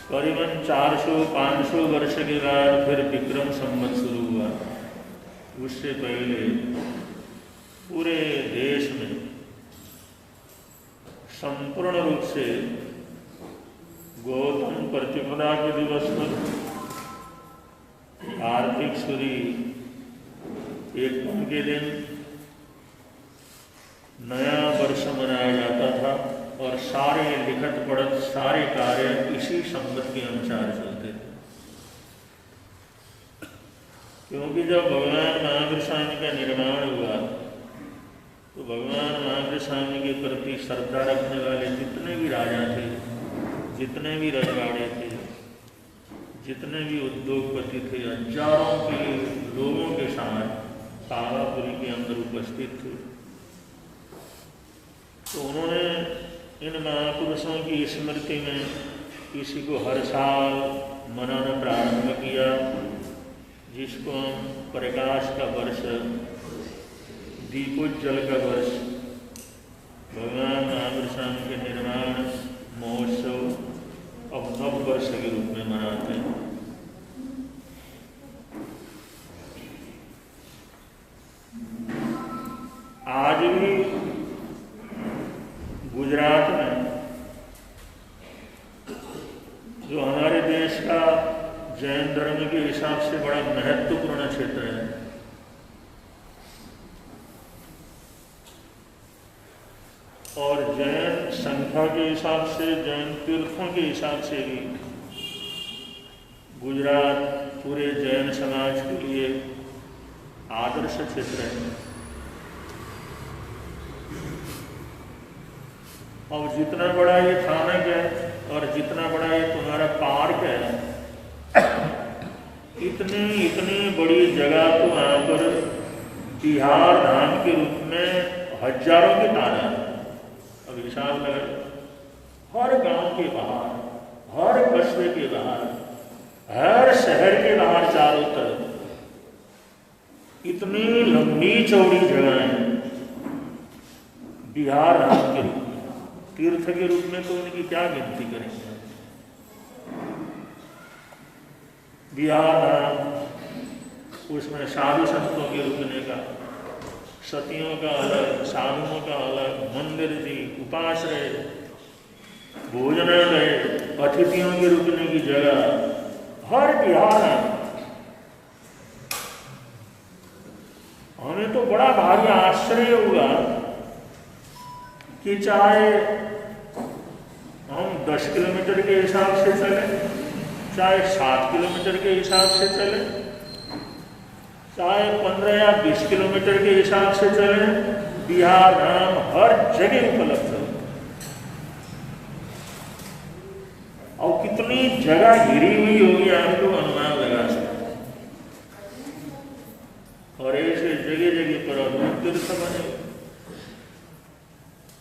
करीबन 400-500 वर्ष के बाद फिर विक्रम संवत शुरू हुआ। उससे पहले पूरे देश में संपूर्ण रूप से गौतम प्रतिपदा के दिवस पर कार्तिक सूरी एक के दिन नया वर्ष मनाया जाता था और सारे लिखत पढ़त सारे कार्य इसी संवत के अनुसार चलते थे। क्योंकि जब भगवान महावीर स्वामी का निर्माण हुआ तो भगवान महावीर स्वामी के प्रति श्रद्धा रखने वाले जितने भी राजा थे, जितने भी रजवाड़े थे, जितने भी उद्योगपति थे, हजारों के लोगों के साथ कालापुरी के अंदर उपस्थित थे। तो उन्होंने इन महापुरुषों की स्मृति में किसी को हर साल मनाना प्रारंभ किया, जिसको हम प्रकाश का वर्ष, दीपोज्जल का वर्ष, भगवान महावीर स्वामी के निर्माण महोत्सव अब नव वर्ष के रूप में मनाते हैं। आज भी गुजरात में जो हमारे देश का जैन धर्म के हिसाब से बड़ा महत्वपूर्ण क्षेत्र है, और जैन संख्या के हिसाब से, जैन तीर्थों के हिसाब से भी गुजरात पूरे जैन समाज के लिए आदर्श क्षेत्र है। और जितना बड़ा ये थानक है और जितना बड़ा ये तुम्हारा पार्क है, इतनी बड़ी जगह तो वहाँ पर बिहार धाम के रूप में हजारों की तादाद। अब हिसाब लगा, हर गांव के बाहर, हर कस्बे के बाहर, हर शहर के बाहर चारों तरफ इतनी लंबी चौड़ी जगहें बिहार धाम के रूप में, तीर्थ के रूप में तो उनकी क्या गिनती करेंगे। बिहार धाम, उसमें साधु संतों के रुकने का, सतियों का अलग, साधुओं का अलग, मंदिर जी, उपाश्रय, भोजनालय, अतिथियों के रुकने की जगह, हर बिहार है। हमें तो बड़ा भारी आश्चर्य हुआ कि चाहे हम 10 किलोमीटर के हिसाब से चले, चाहे 7 किलोमीटर के हिसाब से चले, चाहे 15 या 20 किलोमीटर के हिसाब से चले, बिहार धाम हर जगह उपलब्ध है। और कितनी जगह घिरी हुई होगी आप लोग अनुमान लगा सकते। और ऐसे जगह जगह पर अद्भुत तीर्थ बने,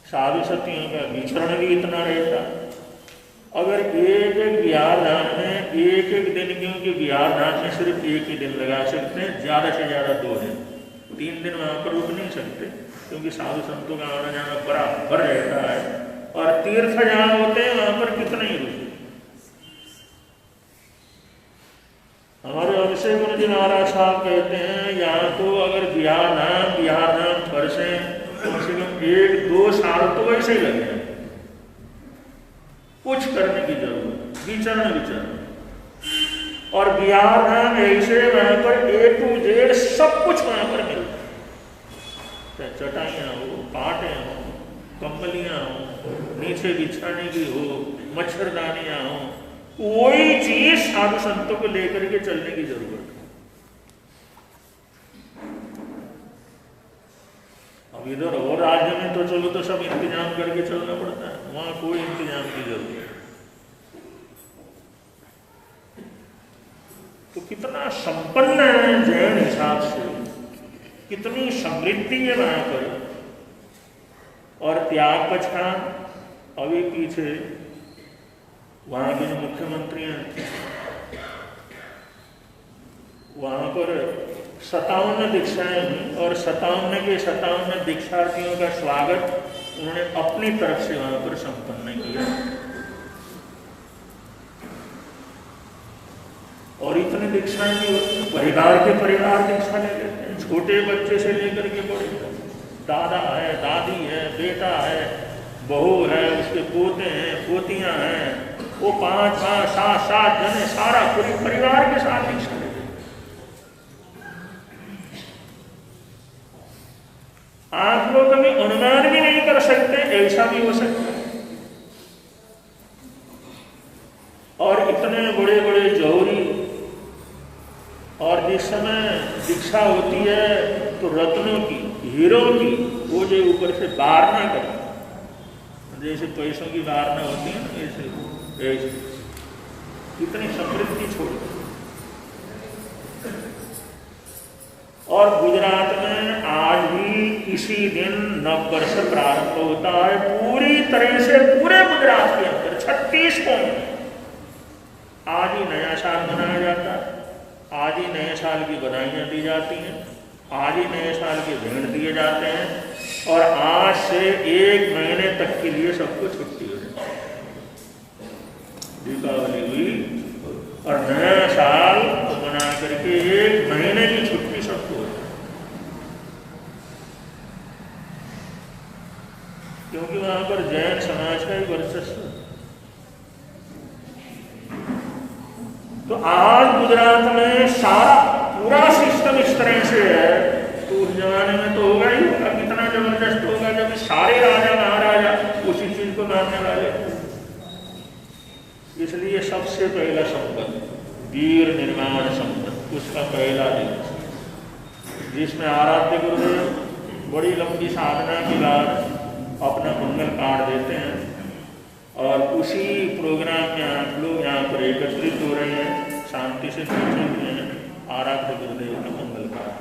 साधु सतियों का विचरण भी इतना रहता। अगर एक बिहार धाम में एक दिन, क्योंकि बिहार धाम में सिर्फ एक ही दिन लगा सकते हैं, ज़्यादा से ज़्यादा 2 दिन, 3 दिन वहाँ पर रुक नहीं सकते, क्योंकि साधु संतों का आना जाना बराबर रहता है। और तीर्थ जहाँ होते हैं वहाँ पर कितने ही रुके। हमारे अभिषेक गुरु जी महाराज साहब कहते हैं, यहाँ तो अगर बिहार धाम फरसे कम से कम 1-2 साल तो वैसे ही लगे, कुछ करने की जरूरत, विचरण। और बिहार धाम ऐसे वहां पर A to Z सब कुछ वहां पर मिलता है। चटाइयाँ हो, पाटे हो, कंबलियां हो, नीचे बिछाने की हो, मच्छरदानियां हो, कोई चीज साधु संतों को लेकर के चलने की जरूरत है। अब इधर और राज्य में तो चलो तो सब इंतजाम करके चलना पड़ता है, वहां कोई इंतजाम की जरूरत नहीं। तो कितना संपन्न है जैन हिसाब से, कितनी समृद्धि है वहां पर। और त्याग पछान अभी पीछे वहां के जो मुख्यमंत्री हैं, वहां पर 57 दीक्षाएं हुई और 57 के 57 दीक्षार्थियों का स्वागत उन्होंने अपनी तरफ से वहां पर संपन्न किया। और इतने दीक्षाएं भी परिवार के परिवार दीक्षा ले लेते हैं, छोटे बच्चे से लेकर के बड़े, दादा है, दादी है, बेटा है, बहू है, उसके पोते हैं, पोतियां हैं, वो 5 7 जने सारा पूरी परिवार के साथ दीक्षा लेते हैं। आप लोग कभी अनुमान भी नहीं कर सकते ऐसा भी हो सकता है। और इतने बड़े बड़े जौहरी, और जिस समय दीक्षा होती है तो रत्नों की, हीरो की, वो जो ऊपर से वारना करते, जैसे पैसों की वारना होती है ना, ऐसे कितनी समृद्धि छोड़ी। और गुजरात में आज भी इसी दिन नववर्ष प्रारंभ होता है, पूरी तरह से पूरे गुजरात के अंदर 36 कोण में आज ही नया साल मनाया जाता है, आज ही नए साल की बधाइयाँ दी जाती हैं, आज ही नए साल के भेंट दिए जाते हैं, और आज से 1 महीने तक के लिए सबको छुट्टी हो जाती है। दीपावली हुई और नया साल मना करके 1 महीने की छुट्टी सबको हो जाती, क्योंकि वहां पर जैन समाज का ही वर्चस्व। तो आज गुजरात में सारा पूरा सिस्टम इस तरह से है, तो उस जमाने में तो होगा ही होगा, कितना जबरदस्त होगा जब सारे राजा महाराजा उसी चीज को मानने वाले। इसलिए सबसे पहला संपत्ति वीर निर्माण संपत्ति, उसका पहला दिन, जिसमें आराध्य गुरुदेव बड़ी लंबी साधना के बाद अपना मंगल कार्ड देते हैं, और उसी प्रोग्राम में आप लोग यहाँ पर एकत्रित हो रहे हैं, शांति से बैठे हुए हैं, आराध्य गुरुदेव का मंगल कार्य।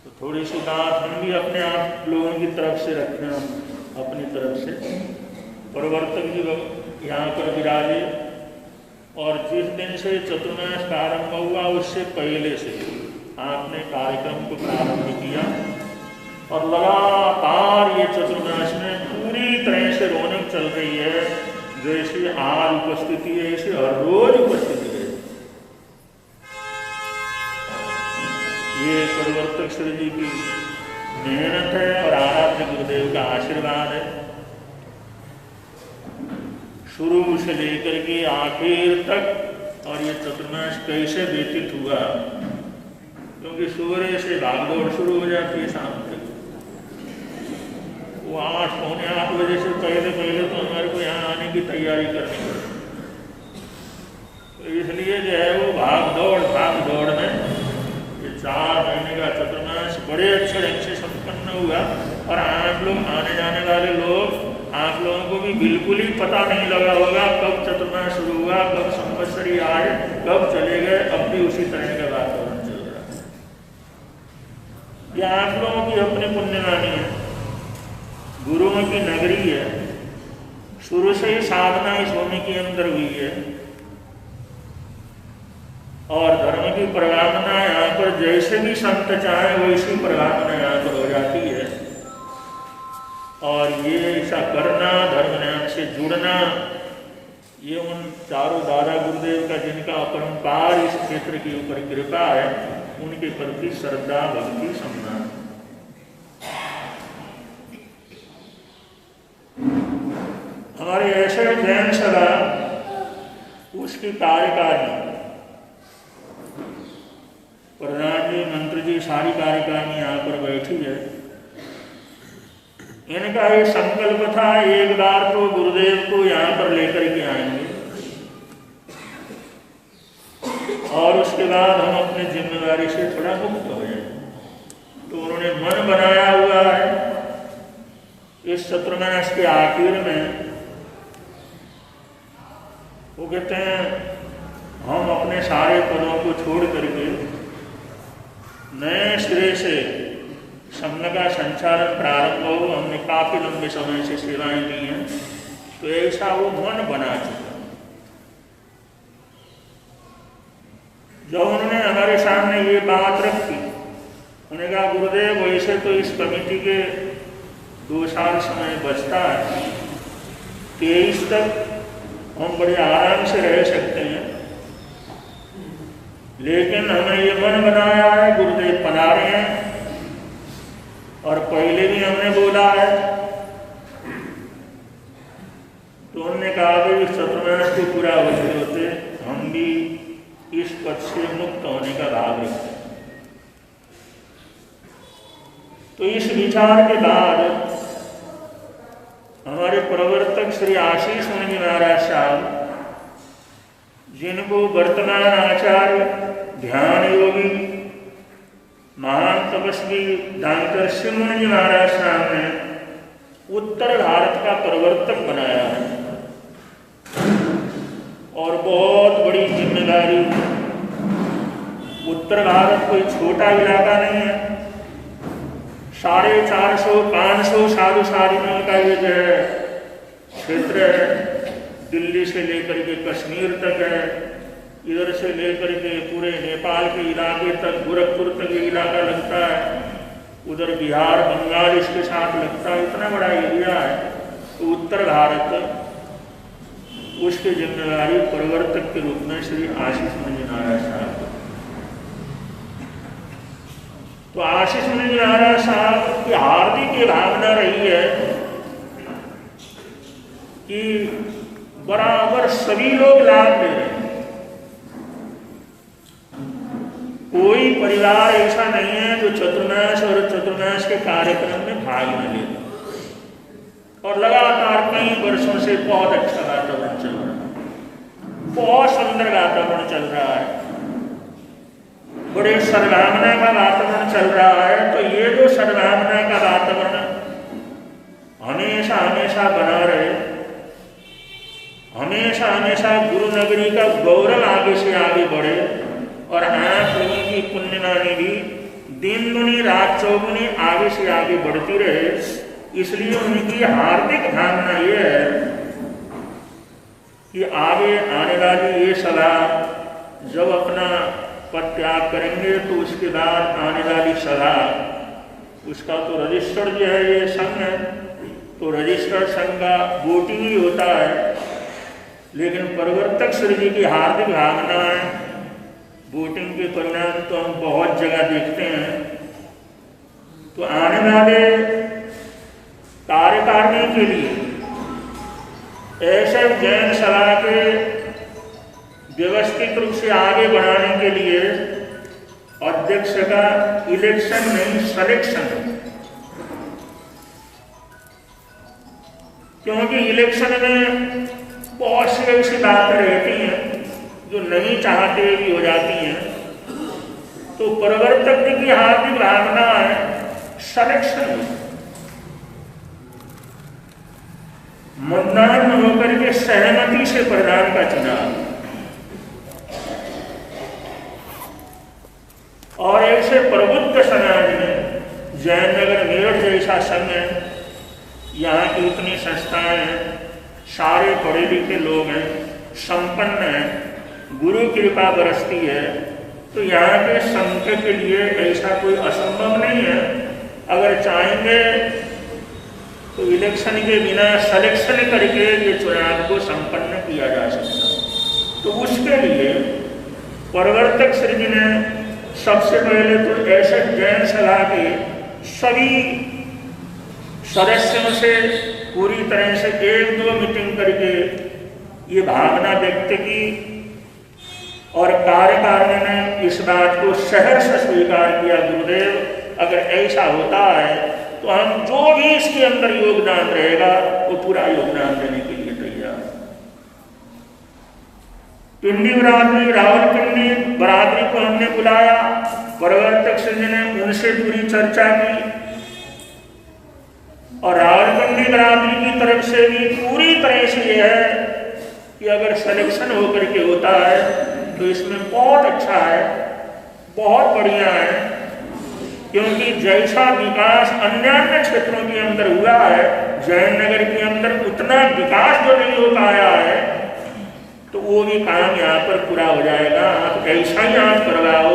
तो थोड़ी सी बात हम भी अपने आप लोगों की तरफ से रखना, अपनी तरफ से। प्रवर्तक जी यहाँ पर विराजे, और जिस दिन से चतुर्मास प्रारंभ हुआ उससे पहले से आपने कार्यक्रम को प्रारंभ किया, और लगातार ये चतुर्मास में पूरी तरह से रौनक चल रही है। जैसे आज उपस्थिति है ऐसे हर रोज उपस्थिति है। ये परिवर्तक श्री जी की मेहनत है और आराध्य गुरुदेव का आशीर्वाद है। शुरू से लेकर के आखिर तक, और ये चतुर्मास कैसे व्यतीत हुआ, क्योंकि सूर्य से भागदौड़ शुरू हो जाती है शाम तक। वो 8-8 बजे से पहले तो हमारे को यहाँ आने की तैयारी करनी पड़ती, तो इसलिए जो है वो भाग दौड़ में ये 4 महीने का चतुर्मास बड़े अच्छे ढंग से संपन्न हुआ। और आप लोग आने जाने वाले लोग, आप लोगों को भी बिल्कुल ही पता नहीं लगा होगा कब चतुर्मास शुरू हुआ, कब संवत्सरी आए, कब चले गए। अब भी उसी तरह का वातावरण चल रहा है। यह आप लोगों की अपनी पुण्यवाणी है, गुरुओं की नगरी है। शुरू से ही साधना इस भूमि के अंदर हुई है, और धर्म की प्रवादना यहाँ पर जैसे भी संत चाहे वैसी प्रवादना यहाँ पर हो जाती है। और ये ऐसा करना, धर्म ज्ञान से जुड़ना, ये उन चारों दादा गुरुदेव का जिनका अपरंपार इस क्षेत्र के ऊपर कृपा है, उनके प्रति श्रद्धा भक्ति सम्मान। हमारे ऐसे जैन सभा उसकी कार्यकारिणी, प्रधान जी, मंत्री जी, सारी कार्यकारिणी यहाँ पर बैठी है। इनका ये संकल्प था एक बार तो गुरुदेव को यहाँ पर लेकर के आएंगे और उसके बाद हम अपनी जिम्मेदारी से थोड़ा मुक्त हो जाए। तो उन्होंने मन बनाया हुआ है इस चतुर्मास के आखिर में, वो कहते हैं हम अपने सारे पदों को छोड़ करके नए सिरे से संघ का संचालन प्रारंभ हो। हमने काफी लंबे समय से सेवाएं दी हैं, तो ऐसा वो मन बना चुका। जब उन्होंने हमारे सामने ये बात रखी, उन्होंने कहा गुरुदेव वैसे तो इस कमेटी के 2 साल समय बचता है, 23 तक हम बड़े आराम से रह सकते हैं, लेकिन हमने ये मन बनाया है गुरुदेव पधारे हैं और पहले भी हमने बोला है। तो उन्होंने कहा कि इस चतुर्मास को पूरा होते होते हम भी इस पद से मुक्त होने का भाव रखते हैं। तो इस विचार के बाद हमारे प्रवर्तक श्री आशीष मुनि महाराज साहब, जिनको वर्तमान आचार्य ध्यान योगी महान तपस्वी डॉक्टर शिव मुनि महाराज साहब ने उत्तर भारत का प्रवर्तक बनाया है और बहुत बड़ी जिम्मेदारी। उत्तर भारत कोई छोटा इलाका नहीं है, 450-500 साधु साधुओं का ये जो है क्षेत्र है, दिल्ली से लेकर के कश्मीर तक है, इधर से लेकर के पूरे नेपाल के इलाके तक, गोरखपुर तक ये इलाका लगता है, उधर बिहार बंगाल इसके साथ लगता है, इतना बड़ा एरिया है। तो उत्तर भारत उसकी जिम्मेदारी प्रवर्तक के रूप में श्री आशीष मुनि महाराज साहब। तो आशीष मुनि महाराज साहब की हार्दिक ये भावना रही है कि बराबर सभी लोग लाभ ले रहे हैं। कोई परिवार ऐसा नहीं है जो चतुर्मास और चतुर्मास के कार्यक्रम में भाग न ले, और लगातार कई वर्षों से बहुत अच्छा वातावरण चल रहा है, बहुत सुंदर वातावरण चल रहा है, बड़े सद्भावना का वातावरण चल रहा है। तो ये जो सद्भावना का वातावरण हमेशा हमेशा बना रहे, हमेशा हमेशा गुरु नगरी का गौरव आगे से आगे बढ़े, और आप लोगों की पुण्यवाणी भी दिन दुनी रात चौगुनी आगे से आगे बढ़ती रहे। इसलिए उनकी हार्दिक भावना ये है कि आगे आने वाली ये सभा जब अपना पद त्याग करेंगे तो उसके बाद आने वाली सभा, उसका तो रजिस्टर जो है ये संघ है, तो रजिस्टर संघ का वोटिंग ही होता है। लेकिन प्रवर्तक श्री जी की हार्दिक भावना है, वोटिंग के परिणाम तो हम बहुत जगह देखते हैं। तो आने वाले कार्यकारिणी के लिए ऐसे जैन सभा के व्यवस्थित रूप से आगे बढ़ाने के लिए अध्यक्ष का इलेक्शन नहीं सिलेक्शन है, क्योंकि इलेक्शन में बहुत सी ऐसी बातें रहती हैं जो नहीं चाहते भी हो जाती हैं। तो प्रवर्तक की हार्दिक भावना है सिलेक्शन, मतदान होकर के सहमति से प्रधान का चुनाव। और ऐसे प्रबुद्ध समाज में जयनगर मेरठ जैसा संघ है, यहाँ की इतनी संस्थाएं हैं, सारे पढ़े लिखे लोग हैं, संपन्न हैं, गुरु कृपा बरसती है। तो यहाँ के संघ के लिए ऐसा कोई असंभव नहीं है। अगर चाहेंगे तो इलेक्शन के बिना सिलेक्शन करके ये चुनाव को संपन्न किया जा सकता। तो उसके लिए प्रवर्तक श्री जी ने सबसे पहले तो ऐसे जैन सभा के सभी सदस्यों से पूरी तरह से 1-2 मीटिंग करके ये भावना व्यक्त की, और कार्यकारिणी ने इस बात को सहर्ष स्वीकार किया। गुरुदेव अगर ऐसा होता है तो हम जो भी इसके अंदर योगदान रहेगा वो पूरा योगदान देने के लिए तैयार। पिंडी बरादरी, रावलपिंडी बरादरी को हमने बुलाया, प्रवर्तक सिंह ने उनसे पूरी चर्चा की और रावलपिंडी बरादरी की तरफ से भी पूरी तरह से यह है कि अगर सिलेक्शन होकर के होता है तो इसमें बहुत अच्छा है, बहुत बढ़िया है, क्योंकि जैसा विकास अन्य क्षेत्रों के अंदर हुआ है जयनगर के अंदर उतना विकास जो नहीं हो पाया है, तो वो भी काम यहाँ पर पूरा हो जाएगा। आप ऐसा ही आप करवाओ।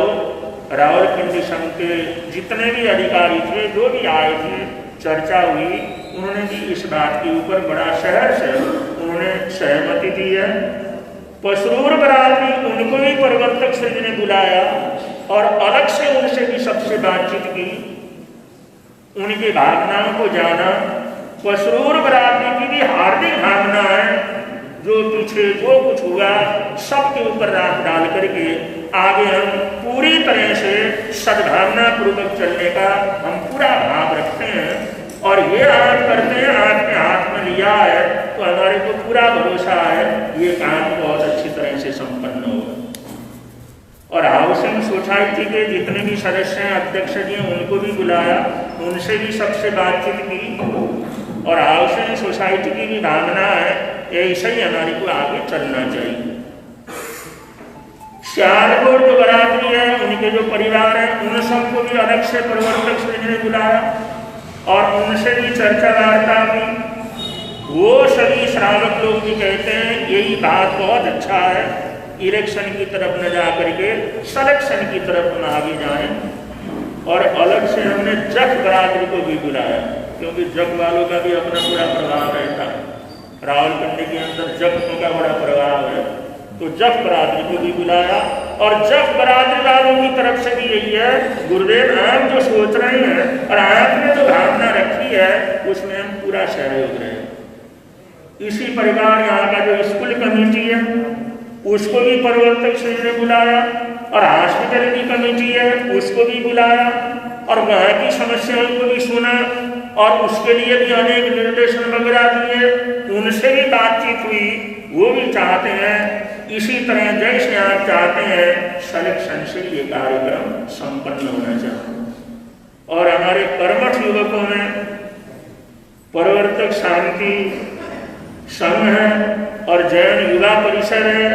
रावलपिंडी संघ के जितने भी अधिकारी थे, जो भी आए थे, चर्चा हुई, उन्होंने भी इस बात के ऊपर बड़ा शहर से उन्होंने सहमति दी है। पसरूर बरादरी, उनको भी प्रवर्तक श्री ने बुलाया और अलग से उनसे भी सबसे बातचीत की, उनकी भावनाओं को जाना। पसरूर बरादरी की भी हार्दिक भावना है, जो पीछे जो कुछ हुआ सबके ऊपर राख डाल करके आगे हम पूरी तरह से सद्भावना पूर्वक चलने का हम पूरा भाव रखते हैं और ये आप करते हैं, आपके हाथ में लिया है तो हमारे को पूरा भरोसा है ये काम बहुत अच्छी तरह से संपन्न होगा। और हाउसिंग सोसाइटी के जितने भी सदस्य हैं, अध्यक्ष जी, उनको भी बुलाया, उनसे भी सबसे बातचीत की और हाउसिंग सोसाइटी की भी भावना है ऐसा ही हमारे को आगे चलना चाहिए। सियालकोट जो बरादरी है, उनके जो परिवार है, उन सबको भी अलग से प्रवर्तक श्री ने बुलाया और उनसे भी चर्चा वार्ता हुई। वो सभी श्रावक लोग भी कहते हैं यही बात बहुत अच्छा है, इलेक्शन की तरफ न जा करके सिलेक्शन की तरफ हम आगे जाएं। और अलग से हमने जख बरादरी को भी बुलाया, क्योंकि जख वालों का भी अपना पूरा प्रभाव रहता है। रावलपिंडी के अंदर जख का बड़ा प्रभाव है, तो जख बरादरी को भी बुलाया और जख बरादरी वालों की तरफ से भी यही है, गुरुदेव आप जो सोच रहे हैं और आपने जो भावना रखी है उसमें हम पूरा सहयोग रहे। इसी प्रकार यहाँ का जो स्कूल कमेटी है उसको भी प्रवर्तक श्री ने बुलाया और हॉस्पिटल की कमेटी है उसको भी बुलाया और वहाँ की समस्याओं को भी सुना और उसके लिए भी अनेक निर्देशन वगैरह दिए, उनसे भी बातचीत हुई। वो भी चाहते हैं इसी तरह जैसे आप चाहते हैं सिलेक्शन से ये कार्यक्रम संपन्न होना चाहिए। और हमारे कर्मठ युवकों में प्रवर्तक शांति संघ है और जैन युवा परिषद है,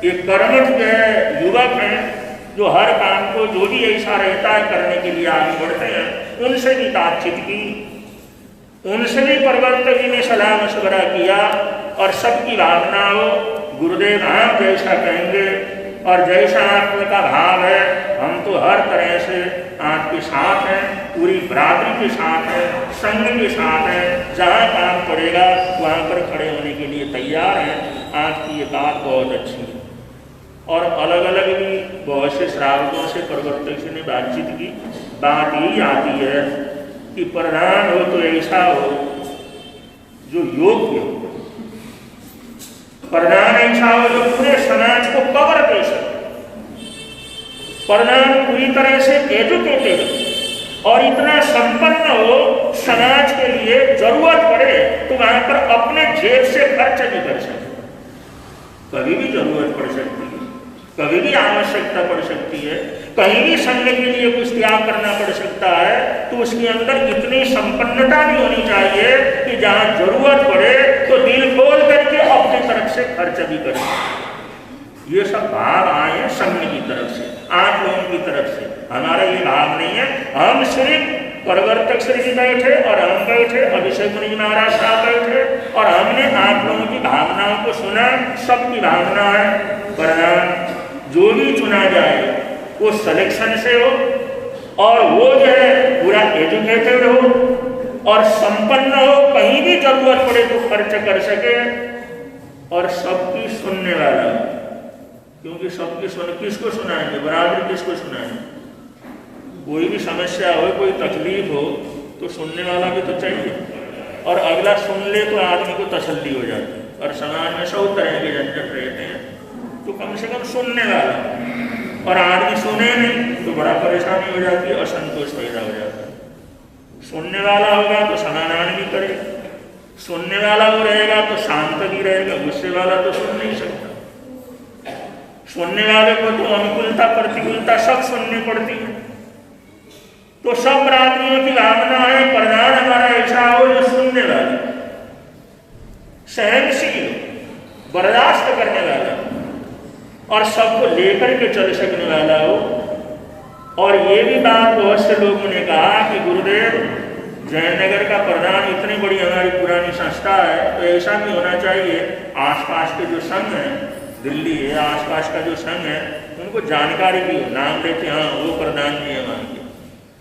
ये कर्मठ युवक हैं जो हर काम को जो भी ऐसा रहता है करने के लिए आगे बढ़ते हैं। उनसे भी बातचीत की, उनसे भी प्रवर्तक जी ने सलाह मशवरा किया और सबकी भावना हो गुरुदेव आप जैसा कहेंगे और जैसा आपका भाव है हम तो हर तरह से आपके साथ हैं, पूरी बरादरी के साथ हैं, संघ के साथ हैं, जहाँ काम पड़ेगा वहाँ पर खड़े होने के लिए तैयार हैं। आपकी ये बात बहुत अच्छी है। और अलग अलग भी बहुत से श्रावकों से प्रवर्तक से ने बातचीत की। बात यही आती है कि प्रधान हो तो ऐसा हो जो योग्य हो, प्रधान ऐसा हो जो पूरे समाज को कवर दे सके, प्रधान पूरी तरह से एजुकेटेड और इतना संपन्न हो समाज के लिए जरूरत पड़े तो वहां पर अपने जेब से खर्च नहीं कर सकते। कभी भी जरूरत पड़ सकती है, कभी भी आवश्यकता पड़ सकती है, कहीं भी संघ के लिए कुछ त्याग करना पड़ सकता है, तो उसके अंदर इतनी संपन्नता भी होनी चाहिए कि जहां जरूरत पड़े तो दिल खोल करके अपनी तरफ से खर्च भी करें। ये सब भाव आए संघ की तरफ से, आप लोगों की तरफ से। हमारा ये भाव नहीं है, हम सिर्फ प्रवर्तक श्री जी बैठे और हम बैठे, अभिषेक मुनि महाराज साहब बैठे और हमने आप लोगों की भावनाओं को सुना। सबकी भावना है प्रधान जो भी चुना जाए वो सिलेक्शन से हो और वो जो है पूरा एजुकेटेड हो और संपन्न हो, कहीं भी जरूरत पड़े तो खर्च कर सके और सबकी सुनने वाला। क्योंकि सबकी सुन किसको सुनाएंगे, बरादरी किसको सुनाएंगे? कोई भी समस्या हो, कोई तकलीफ हो तो सुनने वाला भी तो चाहिए और अगला सुन ले तो आदमी को तसल्ली हो जाती है। और समाज में 100 तरह के झंझट रहते हैं, तो कम से कम सुनने वाला। और आदमी सुने नहीं तो बड़ा परेशानी हो जाती है, असंतोष पैदा हो जाता है। सुनने वाला होगा तो समाधान भी करेगा, सुनने वाला वो रहेगा तो शांत भी रहेगा, गुस्से वाला तो सुन नहीं सकता। सुनने वाले को तो अनुकूलता प्रतिकूलता सब सुननी पड़ती है। तो सब प्राणियों की भावना है प्रधान हमारा ऐसा हो जो सुनने वाला, सहनशील, बर्दाश्त करने वाला और सबको लेकर के चल सकने वाला हो। और ये भी बात बहुत से लोगों ने कहा कि गुरुदेव जयनगर का प्रधान इतनी बड़ी हमारी पुरानी संस्था है तो ऐसा भी होना चाहिए आसपास के जो संघ हैं, दिल्ली है आसपास का जो संघ है उनको जानकारी भी हो, नाम लेते हाँ वो प्रधान जी हमारे के,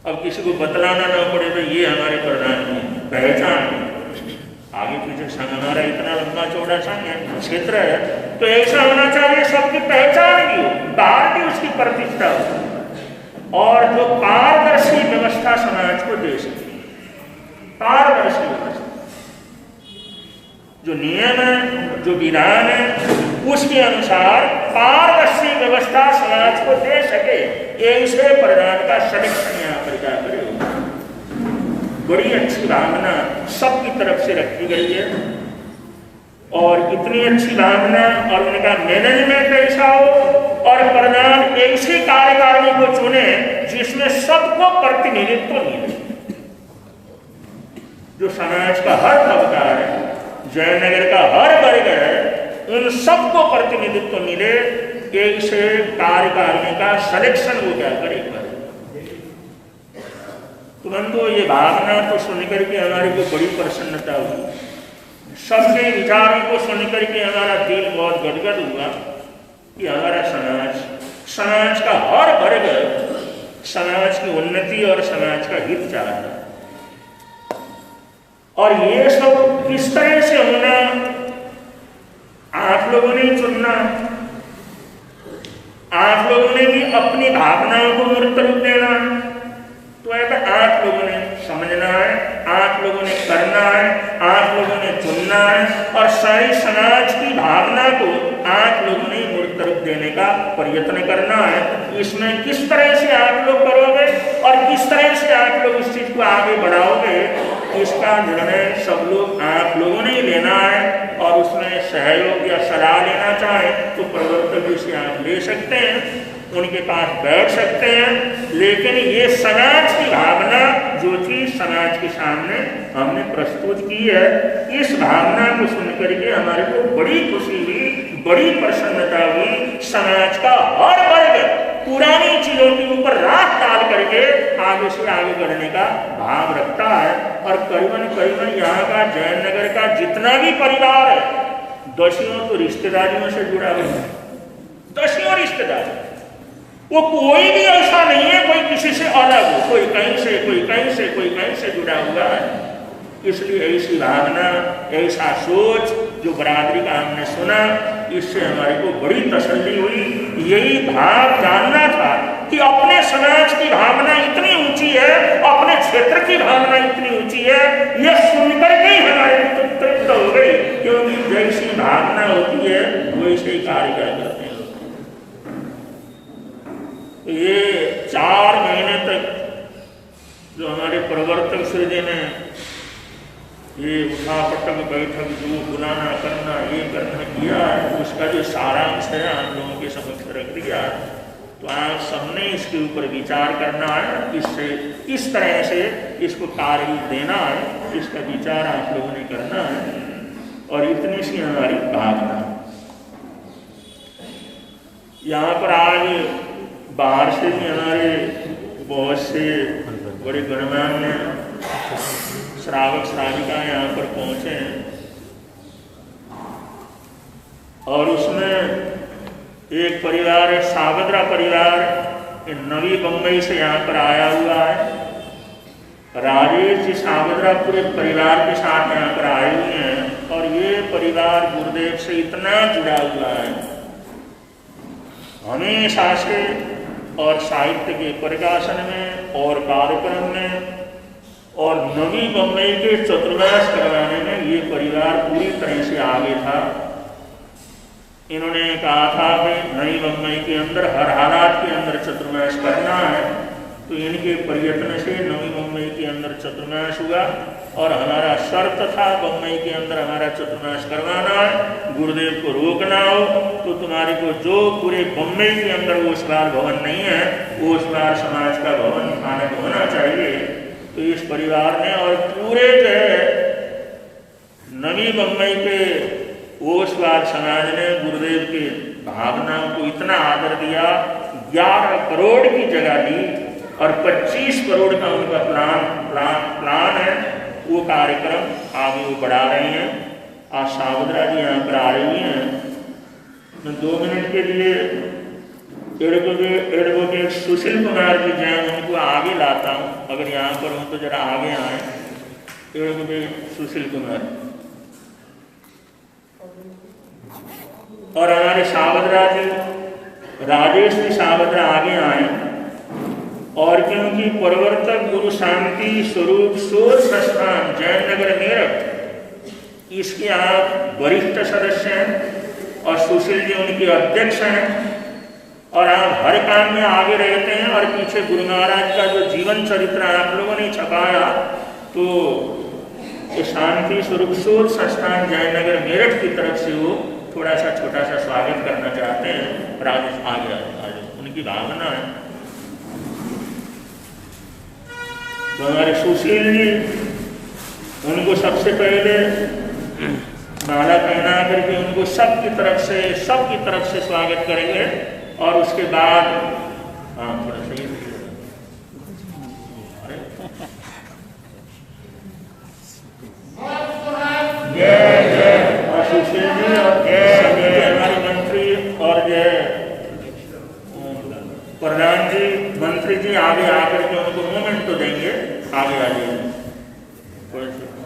अब किसी को बतलाना ना पड़े तो ये हमारे प्रधान जी पहचान। आगे पीछे संघ हमारा इतना लंबा चौड़ा संघ है, क्षेत्र है, तो ऐसा होना चाहिए सबकी पहचान भी हो, बाहर भी उसकी प्रतिष्ठा हो और जो पारदर्शी व्यवस्था समाज को दे सके। पारदर्शी व्यवस्था, जो नियम है जो विधान है उसके अनुसार पारदर्शी व्यवस्था समाज को दे सके, ऐसे प्रधान का सलेक्शन यहाँ पर क्या करे। बड़ी अच्छी भावना सबकी तरफ से रखी गई है और इतनी अच्छी भावना और उनका मैनेजमेंट ऐसा हो और प्रधान ऐसी कार्यकारिणी को चुने जिसमें सबको प्रतिनिधित्व मिले, जो समाज का हर तबका है, जयनगर का हर वर्ग है, उन सबको प्रतिनिधित्व मिले, ऐसे कार्यकारिणी का सलेक्शन वो क्या करे। तुरंतो ये भावना तो सुनकर के हमारे को बड़ी प्रसन्नता हुई, सबके विचारों को सुनकर के हमारा दिल बहुत गदगद हुआ कि हमारा समाज का हर वर्ग समाज की उन्नति और समाज का हित चाहता है। और ये सब किस तरह से होना, आप लोगों ने चुनना, आप लोगों ने भी अपनी भावनाओं को मूर्त रूप देना, तो आप लोगों ने समझना है, आप लोगों ने करना है, आप लोगों ने चुनना है और सारी समाज की भावना को आप लोगों ने मूर्त रूप देने का प्रयत्न करना है। इसमें किस तरह से आप लोग करोगे और किस तरह से आप लोग उस चीज को आगे बढ़ाओगे, इसका निर्णय सब लोग आप लोगों ने लेना है। और उसमें सहयोग या सलाह लेना चाहें तो प्रवर्तक जी से आप ले सकते हैं, उनके पास बैठ सकते हैं, लेकिन ये समाज की भावना जो चीज समाज के सामने हमने प्रस्तुत की है, इस भावना को सुनकर के हमारे को बड़ी खुशी हुई, बड़ी प्रसन्नता हुई। समाज का हर वर्ग पुरानी चीजों के ऊपर राख डाल करके आगे से आगे बढ़ने का भाव रखता है। और करीबन यहाँ का जयनगर का जितना भी परिवार है, दसियों तो रिश्तेदारियों से जुड़ा हुआ है, दसियों रिश्तेदार, वो कोई भी ऐसा नहीं है कोई किसी से अलग हो, कोई कहीं से कोई कहीं से कोई कहीं से जुड़ा हुआ है। इसलिए ऐसी भावना, ऐसा सोच जो बरादरी का हमने सुना, इससे हमारे को बड़ी तसल्ली हुई। यही भाव जानना था कि अपने समाज की भावना इतनी ऊंची है, अपने क्षेत्र की भावना इतनी ऊंची है, यह सुनकर के ही हमारे को तृप्त हो गई, क्योंकि जैसी भावना होती है वैसे ही कार्य करते हैं। तो ये 4 महीने तक जो हमारे प्रवर्तक श्री जी ने ये उठा पटक बैठक जो बुलाना करना ये करना किया है, उसका जो सारांश है आप लोगों के समक्ष रख दिया है। तो आप सबने इसके ऊपर विचार करना है, इससे इस तरह से इसको कार्य देना है, इसका विचार आप लोगों ने करना है। और इतनी सी हमारी भावना। यहाँ पर आज बाहर से भी हमारे बहुत से बड़े गणमान्य श्रावक श्राविका यहाँ पर पहुँचे हैं और उसमें एक परिवार है, सागद्रा परिवार, नवी बम्बई से यहाँ पर आया हुआ है। राजेश जी सागद्रा पूरे परिवार के साथ यहाँ पर आए हुए हैं और ये परिवार गुरुदेव से इतना जुड़ा हुआ है हमेशा से, और साहित्य के प्रकाशन में और कार्यक्रम में और नवी बम्बई के चतुर्मास करवाने में ये परिवार पूरी तरह से आगे था। इन्होंने कहा था कि नई बम्बई के अंदर हर हालात के अंदर चतुर्मास करना है तो इनके प्रयत्न से नवी बम्बई के अंदर चतुर्नाश हुआ और हमारा शर्त था बम्बई के अंदर हमारा चतुर्नाश करवाना है, गुरुदेव को रोकना हो तो तुम्हारे को जो पूरे बम्बई के अंदर ओसवाल भवन नहीं है, ओसवाल समाज का भवन मानक होना चाहिए। तो इस परिवार ने और पूरे जो है नवी बम्बई के ओसवाल समाज ने गुरुदेव के भावनाओं को इतना आदर दिया, 11 करोड़ की जगह दी और 25 करोड़ का उनका प्लान है। वो कार्यक्रम आगे वो बढ़ा रहे हैं। आज सावधरा जी यहाँ पर आ रही हैं। मैं 2 मिनट के लिए एडवोकेट सुशील कुमार जी जैन उनको आगे लाता हूँ, अगर यहाँ पर हूँ तो जरा आगे आए। एडवोकेट सुशील कुमार और हमारे सावधरा जी राजेश जी सावधरा आगे आए। और क्योंकि प्रवर्तक गुरु शांति स्वरूप शोध संस्थान जयनगर मेरठ इसके आप वरिष्ठ सदस्य हैं और सुशील जी उनके अध्यक्ष हैं और आप हर काम में आगे रहते हैं। और पीछे गुरु महाराज का जो जीवन चरित्र आप लोगों ने छपाया, तो ये शांति स्वरूप शोध संस्थान जयनगर मेरठ की तरफ से वो थोड़ा सा छोटा सा स्वागत करना चाहते हैं। राजेश आगे आगे उनकी भावना है। तो हमारे सुशील जी उनको सबसे पहले माला पहना करके उनको सबकी तरफ से स्वागत करेंगे और उसके बाद हाँ थोड़ा सही और सुशील जी और हमारे मंत्री और प्रधान जी मंत्री जी आगे आकर के उनको मोमेंट तो देंगे। आगे आ जाइए थोड़े से।